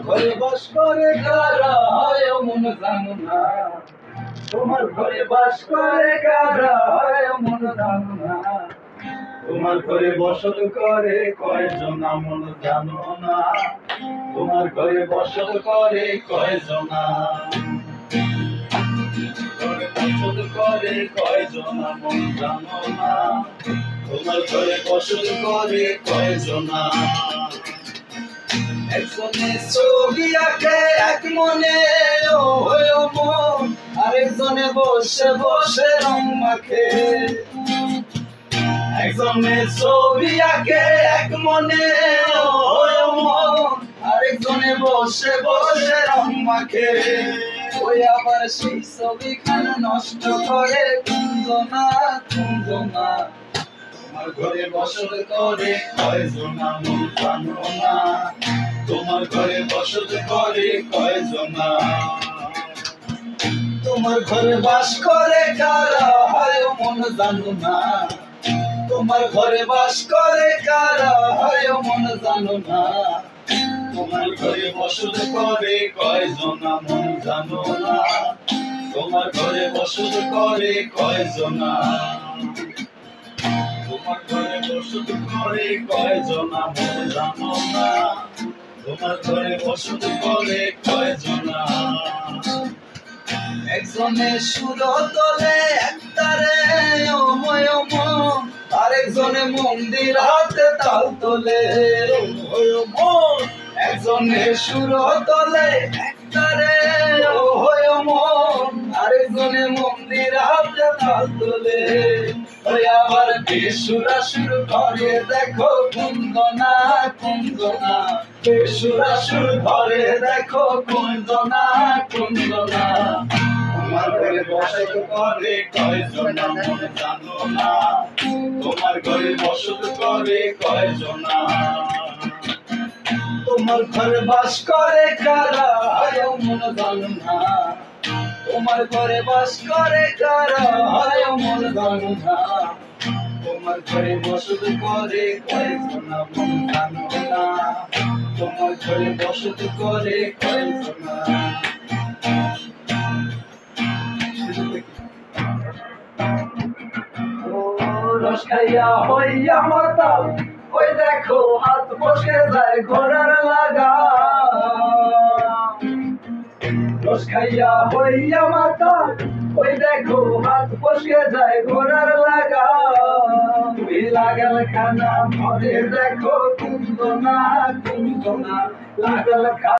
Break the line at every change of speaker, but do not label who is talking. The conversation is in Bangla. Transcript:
ঘরে বাস করে কারা হয় মন জানো না, তোমার ঘরে বাস করে কারা হয় মন জানো না, তোমার ঘরে বসত করে কয়জন মন জানো না, তোমার ঘরে বসত করে কয়জন, বসত করে কয়জন মন জানো না, তোমার ঘরে বসত করে কয়জন। একজনে ছবি আঁকে এক মনে ও মন, আরেকজনে বসে বসে রং মাখে। একজনে ছবি আঁকে এক মনে ও মন, আরেকজনে বসে বসে রং মাখে। ওই আবার সেই ছবিখানা নষ্ট করে কুঞ্জনা কুঞ্জনা, তোমার ঘরে বসত করে কয়জন মন জানো না, তোমার ঘরে বসত করে কয়জন। তোমার ঘরে বাস করে কারা হয় মন জানো না, তোমার ঘরে বাস করে কারা হয় মন জানো না, তোমার ঘরে বসত করে কয়জন মন জানো না, তোমার ঘরে বসত করে কয়জন। তোমার ঘরে বসত করে কয়জন মন জানো না, তোমার ঘরে বসত করে কয়জন। একজনে সুর তোলে একতারে ও মন, আরেকজনে মন্দির হাতে তাল তোলে ও মন। একজনে সুর তোলে একতারে ও মন, আরেকজনে মন্দির হাতে তাল তোলে। ওই আবার বেসুরা সুর করে দেখো কুঞ্জনা কুঞ্জনা, বেসুরা সুর করে দেখো কুঞ্জনা কুঞ্জনা। তোমার ঘরে বসত করে কয়জন মন জানো না, তোমার ঘরে বসত করে কয়জন। তোমার ঘরে বাস করে কারা হয় মন জানো না, তোমার ঘরে বাস করে কারা হয় মন জানো না, তোমার ঘরে বসত করে কয়জন মন জানো না, তোমার ঘরে বসত করে কয়জন। রস খাইয়া হইয়া মাতাল, ওই দেখো হাত বসে যায় ঘোড়ার লাগা। রস খাইয়া হইয়া মাতাল, ওই দেখো হাত বসে যায় ঘোড়ার লাগা। তুই লাগাল খানা ঘরে দেখো কুঞ্জনা কুঞ্জনা, লাগাল